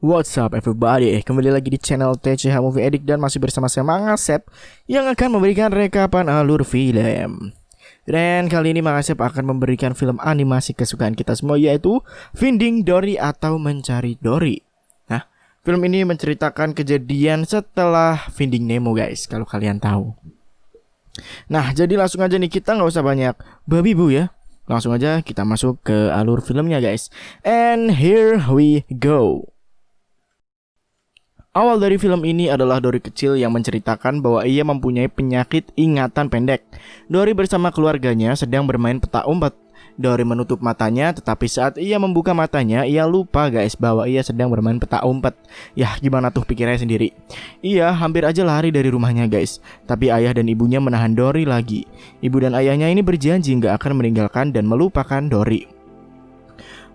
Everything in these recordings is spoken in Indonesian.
What's up everybody, kembali lagi di channel TCH Movie Edit dan masih bersama saya Mangasep yang akan memberikan rekapan alur film. Dan kali ini Mangasep akan memberikan film animasi kesukaan kita semua, yaitu Finding Dory atau Mencari Dory. Nah, film ini menceritakan kejadian setelah Finding Nemo guys, kalau kalian tahu. Nah, jadi langsung aja nih, kita nggak usah banyak babi bu ya. Langsung aja kita masuk ke alur filmnya guys. And here we go. Awal dari film ini adalah Dory kecil yang menceritakan bahwa ia mempunyai penyakit ingatan pendek. Dory bersama keluarganya sedang bermain petak umpet. Dory menutup matanya, tetapi saat ia membuka matanya, ia lupa guys bahwa ia sedang bermain petak umpet. Yah, gimana tuh pikirnya sendiri. Ia hampir aja lari dari rumahnya guys. Tapi ayah dan ibunya menahan Dory lagi. Ibu dan ayahnya ini berjanji gak akan meninggalkan dan melupakan Dory.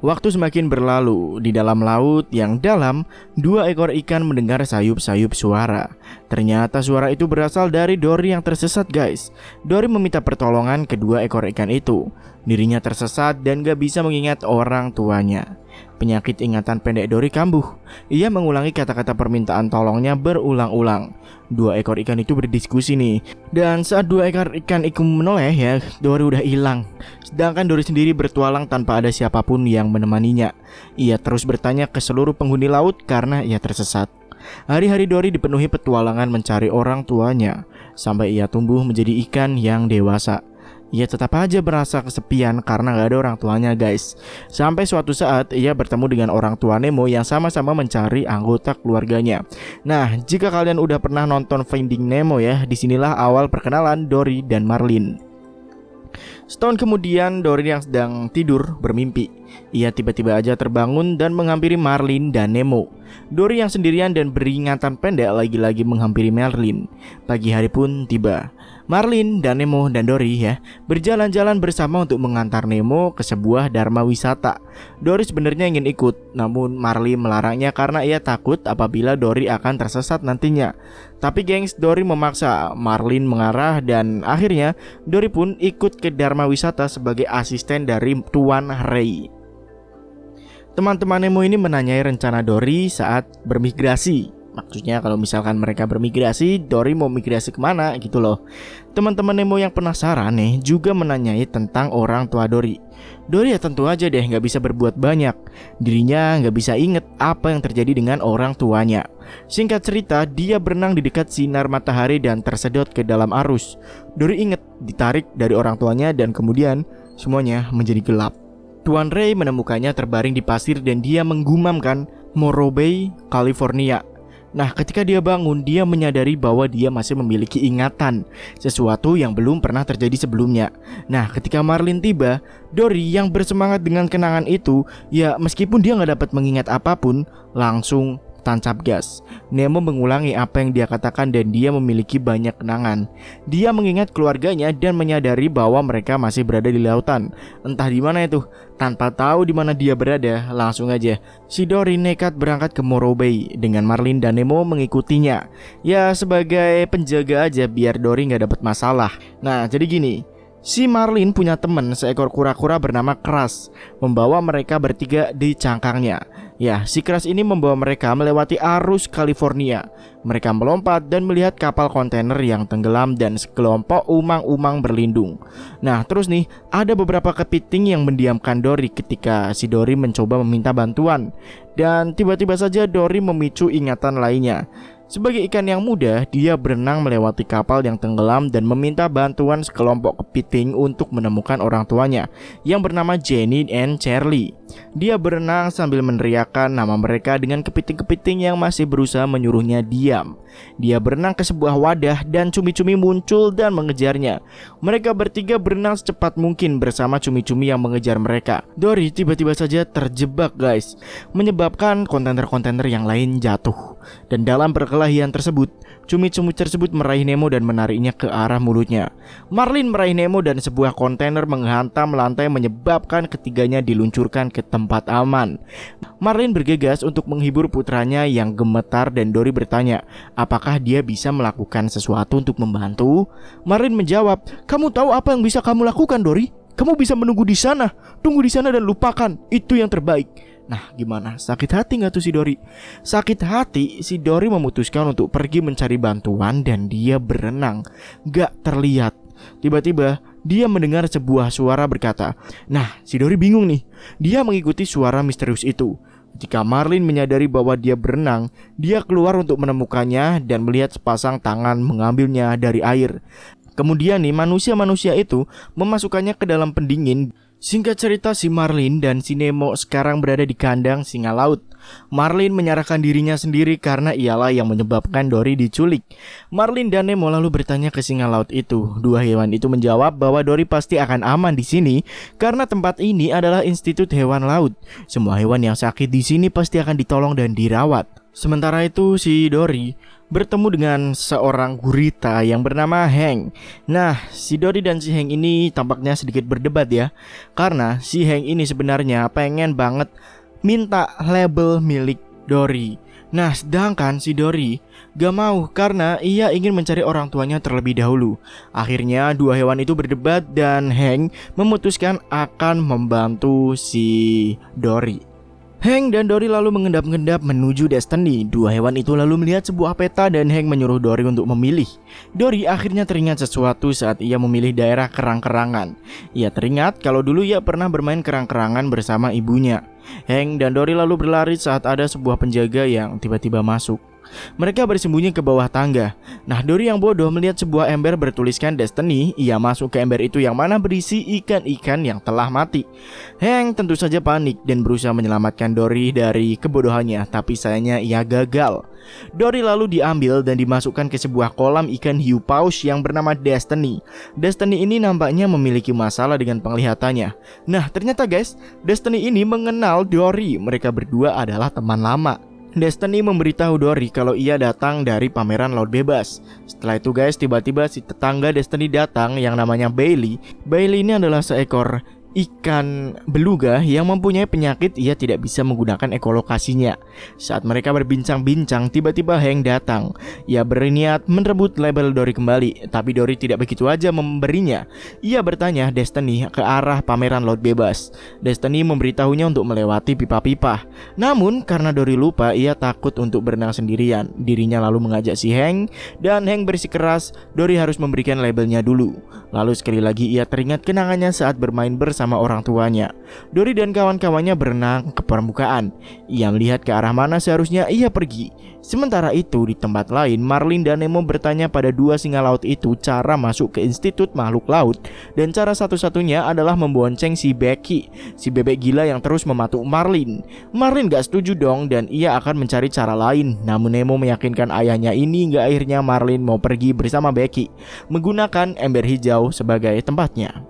Waktu semakin berlalu, di dalam laut yang dalam, dua ekor ikan mendengar sayup-sayup suara. Ternyata suara itu berasal dari Dory yang tersesat guys. Dory meminta pertolongan kedua ekor ikan itu. Dirinya tersesat dan gak bisa mengingat orang tuanya. Penyakit ingatan pendek Dory kambuh. Ia mengulangi kata-kata permintaan tolongnya berulang-ulang. Dua ekor ikan itu berdiskusi nih. Dan saat dua ekor ikan itu menoleh ya, Dory udah hilang. Sedangkan Dory sendiri bertualang tanpa ada siapapun yang menemaninya. Ia terus bertanya ke seluruh penghuni laut karena ia tersesat. Hari-hari Dory dipenuhi petualangan mencari orang tuanya, sampai ia tumbuh menjadi ikan yang dewasa. Ia tetap aja merasa kesepian karena gak ada orang tuanya guys. Sampai suatu saat ia bertemu dengan orang tua Nemo yang sama-sama mencari anggota keluarganya. Nah, jika kalian udah pernah nonton Finding Nemo ya, disinilah awal perkenalan Dory dan Marlin. Setahun kemudian, Dory yang sedang tidur bermimpi. Ia tiba-tiba aja terbangun dan menghampiri Marlin dan Nemo. Dory yang sendirian dan beringatan pendek lagi-lagi menghampiri Marlin. Pagi hari pun tiba. Marlin dan Nemo dan Dory ya berjalan-jalan bersama untuk mengantar Nemo ke sebuah dharma wisata. Dory sebenarnya ingin ikut, namun Marlin melarangnya karena ia takut apabila Dory akan tersesat nantinya. Tapi gengs, Dory memaksa Marlin mengarah dan akhirnya Dory pun ikut ke dharma wisata sebagai asisten dari Tuan Ray. Teman-teman Nemo ini menanyai rencana Dory saat bermigrasi. Maksudnya kalau misalkan mereka bermigrasi, Dory mau migrasi kemana gitu loh. Teman-teman Nemo yang penasaran nih juga menanyai tentang orang tua Dory. Dory ya tentu aja deh gak bisa berbuat banyak. Dirinya gak bisa inget apa yang terjadi dengan orang tuanya. Singkat cerita, dia berenang di dekat sinar matahari dan tersedot ke dalam arus. Dory inget ditarik dari orang tuanya dan kemudian semuanya menjadi gelap. Tuan Ray menemukannya terbaring di pasir dan dia menggumamkan Morro Bay, California. Nah, ketika dia bangun, dia menyadari bahwa dia masih memiliki ingatan, sesuatu yang belum pernah terjadi sebelumnya. Nah, ketika Marlin tiba, Dory yang bersemangat dengan kenangan itu, ya meskipun dia gak dapat mengingat apapun, langsung tancap gas. Nemo mengulangi apa yang dia katakan dan dia memiliki banyak kenangan. Dia mengingat keluarganya dan menyadari bahwa mereka masih berada di lautan. Entah di mana itu. Tanpa tahu di mana dia berada, langsung aja si Dory nekat berangkat ke Morro Bay dengan Marlin dan Nemo mengikutinya. Ya sebagai penjaga aja biar Dory nggak dapat masalah. Nah jadi gini. Si Marlin punya teman seekor kura-kura bernama Crush, membawa mereka bertiga di cangkangnya. Ya, si Crush ini membawa mereka melewati arus California. Mereka melompat dan melihat kapal kontainer yang tenggelam dan sekelompok umang-umang berlindung. Nah, terus nih, ada beberapa kepiting yang mendiamkan Dory ketika si Dory mencoba meminta bantuan. Dan tiba-tiba saja Dory memicu ingatan lainnya. Sebagai ikan yang muda, dia berenang melewati kapal yang tenggelam dan meminta bantuan sekelompok kepiting untuk menemukan orang tuanya yang bernama Jenny and Charlie. Dia berenang sambil meneriakkan nama mereka dengan kepiting-kepiting yang masih berusaha menyuruhnya diam. Dia berenang ke sebuah wadah dan cumi-cumi muncul dan mengejarnya. Mereka bertiga berenang secepat mungkin bersama cumi-cumi yang mengejar mereka. Dory tiba-tiba saja terjebak guys, menyebabkan kontainer-kontainer yang lain jatuh. Dan dalam perkelahian tersebut, cumi-cumi tersebut meraih Nemo dan menariknya ke arah mulutnya. Marlin meraih Nemo dan sebuah kontainer menghantam lantai menyebabkan ketiganya diluncurkan ke tempat aman. Marlin bergegas untuk menghibur putranya yang gemetar dan Dory bertanya, apakah dia bisa melakukan sesuatu untuk membantu? Marlin menjawab, kamu tahu apa yang bisa kamu lakukan Dory? Kamu bisa menunggu di sana, tunggu di sana dan lupakan, itu yang terbaik. Nah gimana, sakit hati gak tuh si Dory? Sakit hati, si Dory memutuskan untuk pergi mencari bantuan dan dia berenang. Gak terlihat. Tiba-tiba dia mendengar sebuah suara berkata. Nah si Dory bingung nih. Dia mengikuti suara misterius itu. Ketika Marlin menyadari bahwa dia berenang, dia keluar untuk menemukannya dan melihat sepasang tangan mengambilnya dari air. Kemudian nih manusia-manusia itu memasukkannya ke dalam pendingin. Singkat cerita, si Marlin dan si Nemo sekarang berada di kandang singa laut. Marlin menyerahkan dirinya sendiri karena ialah yang menyebabkan Dory diculik. Marlin dan Nemo lalu bertanya ke singa laut itu. Dua hewan itu menjawab bahwa Dory pasti akan aman di sini karena tempat ini adalah institut hewan laut. Semua hewan yang sakit di sini pasti akan ditolong dan dirawat. Sementara itu si Dory bertemu dengan seorang gurita yang bernama Hank. Nah, si Dory dan si Hank ini tampaknya sedikit berdebat ya. Karena si Hank ini sebenarnya pengen banget minta label milik Dory. Nah, sedangkan si Dory gak mau karena ia ingin mencari orang tuanya terlebih dahulu. Akhirnya dua hewan itu berdebat dan Hank memutuskan akan membantu si Dory. Hank dan Dory lalu mengendap-endap menuju Destiny. Dua hewan itu lalu melihat sebuah peta dan Hank menyuruh Dory untuk memilih. Dory akhirnya teringat sesuatu saat ia memilih daerah kerang-kerangan. Ia teringat kalau dulu ia pernah bermain kerang-kerangan bersama ibunya. Hank dan Dory lalu berlari saat ada sebuah penjaga yang tiba-tiba masuk. Mereka bersembunyi ke bawah tangga. Nah, Dory yang bodoh melihat sebuah ember bertuliskan Destiny. Ia masuk ke ember itu yang mana berisi ikan-ikan yang telah mati. Hank tentu saja panik dan berusaha menyelamatkan Dory dari kebodohannya, tapi sayangnya ia gagal. Dory lalu diambil dan dimasukkan ke sebuah kolam ikan hiu paus yang bernama Destiny. Destiny ini nampaknya memiliki masalah dengan penglihatannya. Nah, ternyata guys, Destiny ini mengenal Dory. Mereka berdua adalah teman lama. Destiny memberitahu Dory kalau ia datang dari pameran laut bebas. Setelah itu guys, tiba-tiba si tetangga Destiny datang yang namanya Bailey. Bailey ini adalah seekor ikan beluga yang mempunyai penyakit ia tidak bisa menggunakan ekolokasinya. Saat mereka berbincang-bincang, tiba-tiba Hank datang. Ia berniat merebut label Dory kembali, tapi Dory tidak begitu aja memberinya. Ia bertanya Destiny ke arah pameran laut bebas. Destiny memberitahunya untuk melewati pipa-pipa. Namun karena Dory lupa, ia takut untuk berenang sendirian. Dirinya lalu mengajak si Hank dan Hank bersikeras Dory harus memberikan labelnya dulu. Lalu sekali lagi ia teringat kenangannya saat bermain bersama orang tuanya. Dory dan kawan-kawannya berenang ke permukaan. Ia melihat ke arah mana seharusnya ia pergi. Sementara itu di tempat lain, Marlin dan Nemo bertanya pada dua singa laut itu cara masuk ke Institut Makhluk Laut. Dan cara satu-satunya adalah membonceng si Becky, si bebek gila yang terus mematuk Marlin. Marlin gak setuju dong dan ia akan mencari cara lain. Namun Nemo meyakinkan ayahnya ini hingga akhirnya Marlin mau pergi bersama Becky, menggunakan ember hijau sebagai tempatnya.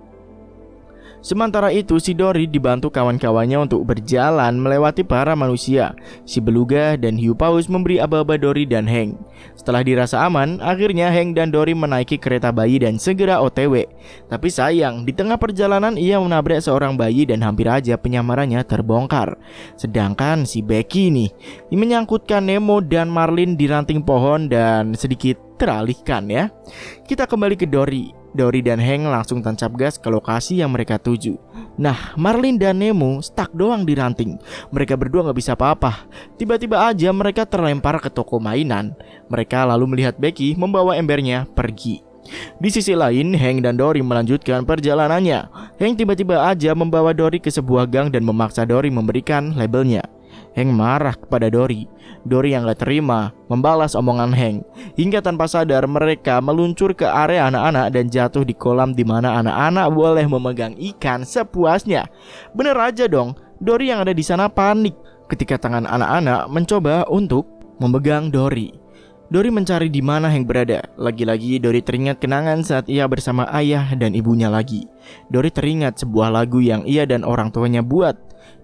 Sementara itu si Dory dibantu kawan-kawannya untuk berjalan melewati para manusia. Si beluga dan hiu paus memberi aba-aba Dory dan Hank. Setelah dirasa aman, akhirnya Hank dan Dory menaiki kereta bayi dan segera OTW. Tapi sayang, di tengah perjalanan ia menabrak seorang bayi dan hampir aja penyamarannya terbongkar. Sedangkan si Becky nih menyangkutkan Nemo dan Marlin di ranting pohon dan sedikit teralihkan ya. Kita kembali ke Dory. Dory dan Hank langsung tancap gas ke lokasi yang mereka tuju. Nah, Marlin dan Nemo stuck doang di ranting. Mereka berdua gak bisa apa-apa. Tiba-tiba aja mereka terlempar ke toko mainan. Mereka lalu melihat Becky membawa embernya pergi. Di sisi lain, Hank dan Dory melanjutkan perjalanannya. Hank tiba-tiba aja membawa Dory ke sebuah gang dan memaksa Dory memberikan labelnya. Hank marah kepada Dory. Dory yang gak terima membalas omongan Hank. Hingga tanpa sadar mereka meluncur ke area anak-anak dan jatuh di kolam di mana anak-anak boleh memegang ikan sepuasnya. Bener aja dong, Dory yang ada di sana panik ketika tangan anak-anak mencoba untuk memegang Dory. Dory mencari di mana Hank berada. Lagi-lagi Dory teringat kenangan saat ia bersama ayah dan ibunya lagi. Dory teringat sebuah lagu yang ia dan orang tuanya buat.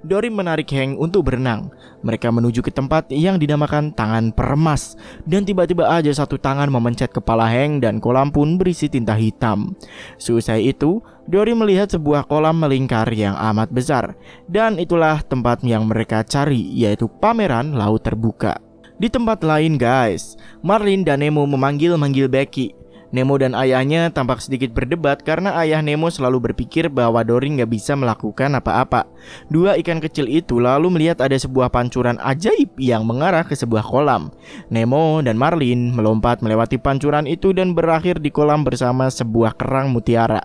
Dory menarik Hank untuk berenang. Mereka menuju ke tempat yang dinamakan tangan peremas. Dan tiba-tiba aja satu tangan memencet kepala Hank dan kolam pun berisi tinta hitam. Seusai itu, Dory melihat sebuah kolam melingkar yang amat besar. Dan itulah tempat yang mereka cari, yaitu pameran laut terbuka. Di tempat lain guys, Marlin dan Nemo memanggil-manggil Becky. Nemo dan ayahnya tampak sedikit berdebat karena ayah Nemo selalu berpikir bahwa Dory nggak bisa melakukan apa-apa. Dua ikan kecil itu lalu melihat ada sebuah pancuran ajaib yang mengarah ke sebuah kolam. Nemo dan Marlin melompat melewati pancuran itu dan berakhir di kolam bersama sebuah kerang mutiara.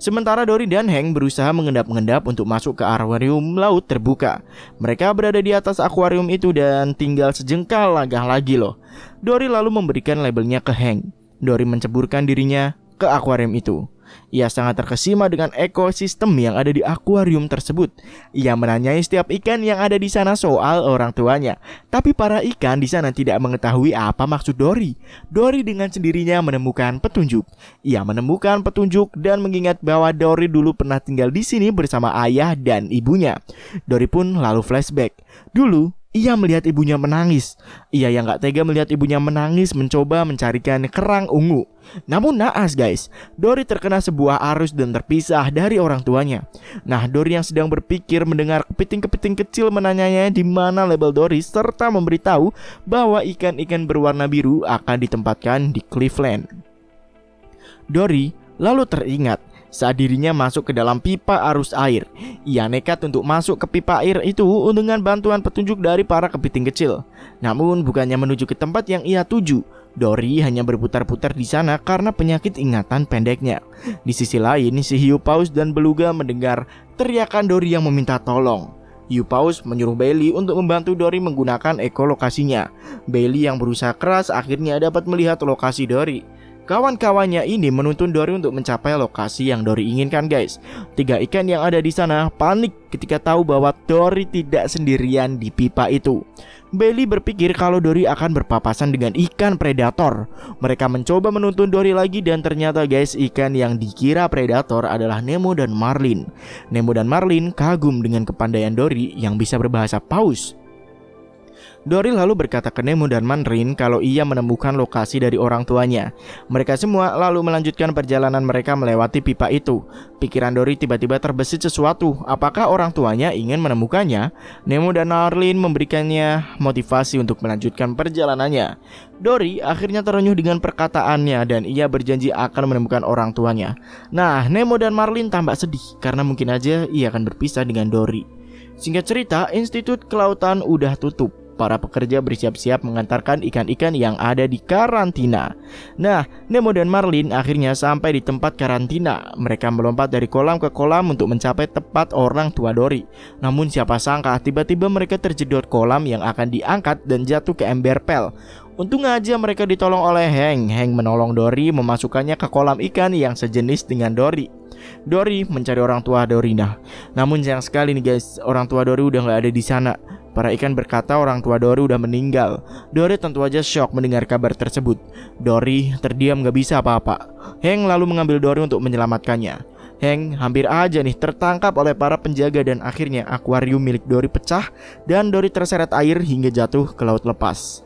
Sementara Dory dan Hank berusaha mengendap-endap untuk masuk ke akuarium laut terbuka. Mereka berada di atas akuarium itu dan tinggal sejengkal langkah lagi loh. Dory lalu memberikan labelnya ke Hank. Dory menceburkan dirinya ke akuarium itu. Ia sangat terkesima dengan ekosistem yang ada di akuarium tersebut. Ia menanyai setiap ikan yang ada di sana soal orang tuanya. Tapi para ikan di sana tidak mengetahui apa maksud Dory. Dory dengan sendirinya menemukan petunjuk. Ia menemukan petunjuk dan mengingat bahwa Dory dulu pernah tinggal di sini bersama ayah dan ibunya. Dory pun lalu flashback. Dulu ia melihat ibunya menangis. Ia yang gak tega melihat ibunya menangis mencoba mencarikan kerang ungu. Namun naas guys, Dory terkena sebuah arus dan terpisah dari orang tuanya. Nah, Dory yang sedang berpikir mendengar kepiting-kepiting kecil menanyanya di mana label Dory serta memberitahu bahwa ikan-ikan berwarna biru akan ditempatkan di Cleveland. Dory lalu teringat saat dirinya masuk ke dalam pipa arus air. Ia nekat untuk masuk ke pipa air itu dengan bantuan petunjuk dari para kepiting kecil. Namun bukannya menuju ke tempat yang ia tuju, Dory hanya berputar-putar di sana karena penyakit ingatan pendeknya. Di sisi lain, si hiu paus dan beluga mendengar teriakan Dory yang meminta tolong. Hiu paus menyuruh Bailey untuk membantu Dory menggunakan ekolokasinya. Bailey yang berusaha keras akhirnya dapat melihat lokasi Dory. Kawan-kawannya ini menuntun Dory untuk mencapai lokasi yang Dory inginkan guys. Tiga ikan yang ada di sana panik ketika tahu bahwa Dory tidak sendirian di pipa itu. Bailey berpikir kalau Dory akan berpapasan dengan ikan predator. Mereka mencoba menuntun Dory lagi dan ternyata guys, ikan yang dikira predator adalah Nemo dan Marlin. Nemo dan Marlin kagum dengan kepandaian Dory yang bisa berbahasa paus. Dory lalu berkata ke Nemo dan Marlin kalau ia menemukan lokasi dari orang tuanya. Mereka semua lalu melanjutkan perjalanan mereka melewati pipa itu. Pikiran Dory tiba-tiba terbesit sesuatu. Apakah orang tuanya ingin menemukannya? Nemo dan Marlin memberikannya motivasi untuk melanjutkan perjalanannya. Dory akhirnya terenyuh dengan perkataannya dan ia berjanji akan menemukan orang tuanya. Nah, Nemo dan Marlin tampak sedih karena mungkin aja ia akan berpisah dengan Dory. Singkat cerita, Institut Kelautan udah tutup. Para pekerja bersiap-siap mengantarkan ikan-ikan yang ada di karantina. Nah, Nemo dan Marlin akhirnya sampai di tempat karantina. Mereka melompat dari kolam ke kolam untuk mencapai tempat orang tua Dory. Namun siapa sangka tiba-tiba mereka terjedot kolam yang akan diangkat dan jatuh ke ember pel. Untung aja mereka ditolong oleh Hank. Hank menolong Dory memasukkannya ke kolam ikan yang sejenis dengan Dory. Dory mencari orang tua Dory. Namun sayang sekali nih guys, orang tua Dory udah gak ada di sana. Para ikan berkata orang tua Dory udah meninggal. Dory tentu aja shock mendengar kabar tersebut. Dory terdiam gak bisa apa-apa. Hank lalu mengambil Dory untuk menyelamatkannya. Hank hampir aja nih tertangkap oleh para penjaga dan akhirnya akuarium milik Dory pecah dan Dory terseret air hingga jatuh ke laut lepas.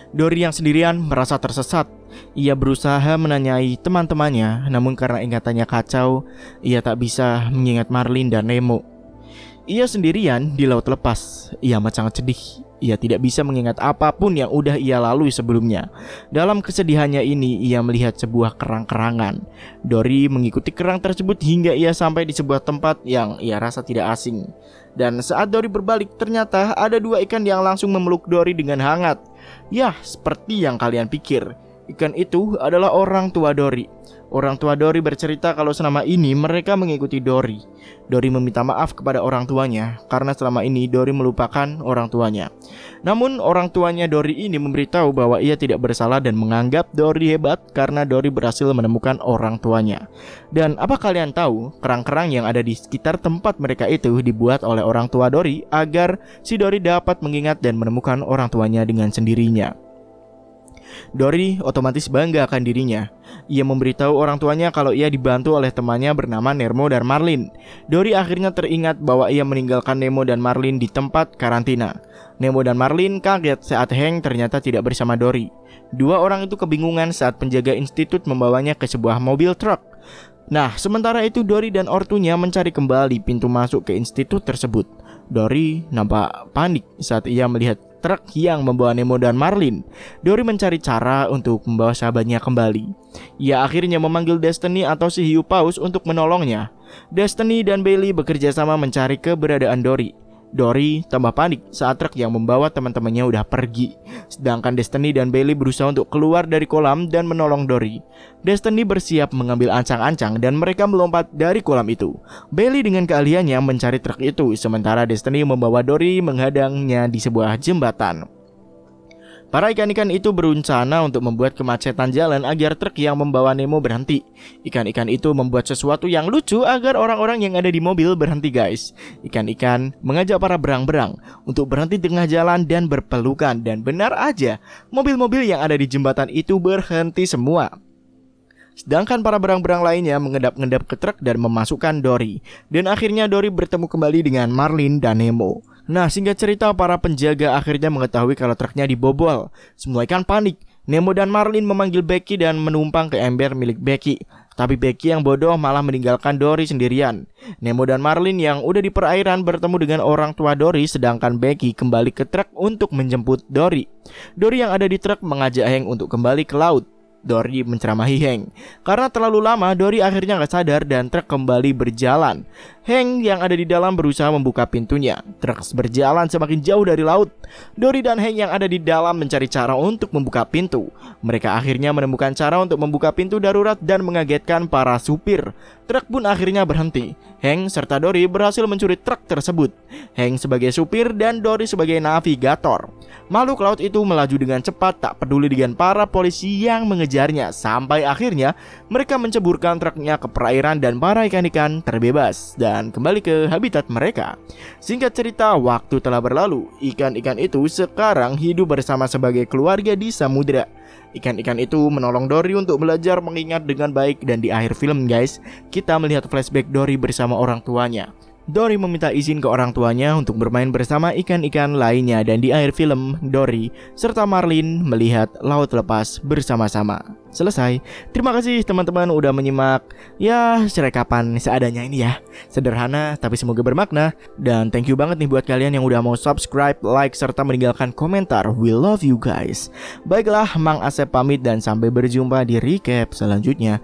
Dory yang sendirian merasa tersesat. Ia berusaha menanyai teman-temannya, namun karena ingatannya kacau, ia tak bisa mengingat Marlin dan Nemo. Ia sendirian di laut lepas. Ia amat sangat sedih. Ia tidak bisa mengingat apapun yang udah ia lalui sebelumnya. Dalam kesedihannya ini, ia melihat sebuah kerang-kerangan. Dory mengikuti kerang tersebut hingga ia sampai di sebuah tempat yang ia rasa tidak asing. Dan saat Dory berbalik, ternyata ada dua ikan yang langsung memeluk Dory dengan hangat. Yah, seperti yang kalian pikir, ikan itu adalah orang tua Dory. Orang tua Dory bercerita kalau selama ini mereka mengikuti Dory. Dory meminta maaf kepada orang tuanya karena selama ini Dory melupakan orang tuanya. Namun orang tuanya Dory ini memberitahu bahwa ia tidak bersalah dan menganggap Dory hebat karena Dory berhasil menemukan orang tuanya. Dan apa kalian tahu, kerang-kerang yang ada di sekitar tempat mereka itu dibuat oleh orang tua Dory agar si Dory dapat mengingat dan menemukan orang tuanya dengan sendirinya. Dory otomatis bangga akan dirinya. Ia memberitahu orang tuanya kalau ia dibantu oleh temannya bernama Nemo dan Marlin. Dory akhirnya teringat bahwa ia meninggalkan Nemo dan Marlin di tempat karantina. Nemo dan Marlin kaget saat Hank ternyata tidak bersama Dory. Dua orang itu kebingungan saat penjaga institut membawanya ke sebuah mobil truk. Nah, sementara itu Dory dan ortunya mencari kembali pintu masuk ke institut tersebut. Dory nampak panik saat ia melihat truk yang membawa Nemo dan Marlin. Dory mencari cara untuk membawa sahabatnya kembali. Ia akhirnya memanggil Destiny atau si hiu paus untuk menolongnya. Destiny dan Bailey bekerja sama mencari keberadaan Dory. Dory tambah panik saat truk yang membawa teman-temannya udah pergi. Sedangkan Destiny dan Bailey berusaha untuk keluar dari kolam dan menolong Dory. Destiny bersiap mengambil ancang-ancang dan mereka melompat dari kolam itu. Bailey dengan keahliannya mencari truk itu, sementara Destiny membawa Dory menghadangnya di sebuah jembatan. Para ikan-ikan itu berencana untuk membuat kemacetan jalan agar truk yang membawa Nemo berhenti. Ikan-ikan itu membuat sesuatu yang lucu agar orang-orang yang ada di mobil berhenti, guys. Ikan-ikan mengajak para berang-berang untuk berhenti di tengah jalan dan berpelukan. Dan benar aja, mobil-mobil yang ada di jembatan itu berhenti semua. Sedangkan para berang-berang lainnya mengendap-endap ke truk dan memasukkan Dory. Dan akhirnya Dory bertemu kembali dengan Marlin dan Nemo. Nah, singkat cerita, para penjaga akhirnya mengetahui kalau truknya dibobol. Semua ikan panik. Nemo dan Marlin memanggil Becky dan menumpang ke ember milik Becky. Tapi Becky yang bodoh malah meninggalkan Dory sendirian. Nemo dan Marlin yang udah di perairan bertemu dengan orang tua Dory, sedangkan Becky kembali ke truk untuk menjemput Dory. Dory yang ada di truk mengajak Hank untuk kembali ke laut. Dory menceramahi Hank. Karena terlalu lama, Dory akhirnya gak sadar dan truk kembali berjalan. Hank yang ada di dalam berusaha membuka pintunya. Truk berjalan semakin jauh dari laut. Dory dan Hank yang ada di dalam mencari cara untuk membuka pintu. Mereka akhirnya menemukan cara untuk membuka pintu darurat dan mengagetkan para supir. Truk pun akhirnya berhenti. Hank serta Dory berhasil mencuri truk tersebut. Hank sebagai supir dan Dory sebagai navigator. Makhluk laut itu melaju dengan cepat, tak peduli dengan para polisi yang mengejarnya. Sampai akhirnya mereka menceburkan truknya ke perairan dan para ikan-ikan terbebas dan kembali ke habitat mereka. Singkat cerita, waktu telah berlalu. Ikan-ikan itu sekarang hidup bersama sebagai keluarga di samudera. Ikan-ikan itu menolong Dory untuk belajar mengingat dengan baik. Dan di akhir film, guys, kita melihat flashback Dory bersama orang tuanya. Dory meminta izin ke orang tuanya untuk bermain bersama ikan-ikan lainnya. Dan di akhir film, Dory serta Marlin melihat laut lepas bersama-sama. Selesai. Terima kasih teman-teman udah menyimak ya serekapan seadanya ini ya. Sederhana tapi semoga bermakna. Dan thank you banget nih buat kalian yang udah mau subscribe, like, serta meninggalkan komentar. We love you guys. Baiklah, Mang Asep pamit dan sampai berjumpa di recap selanjutnya.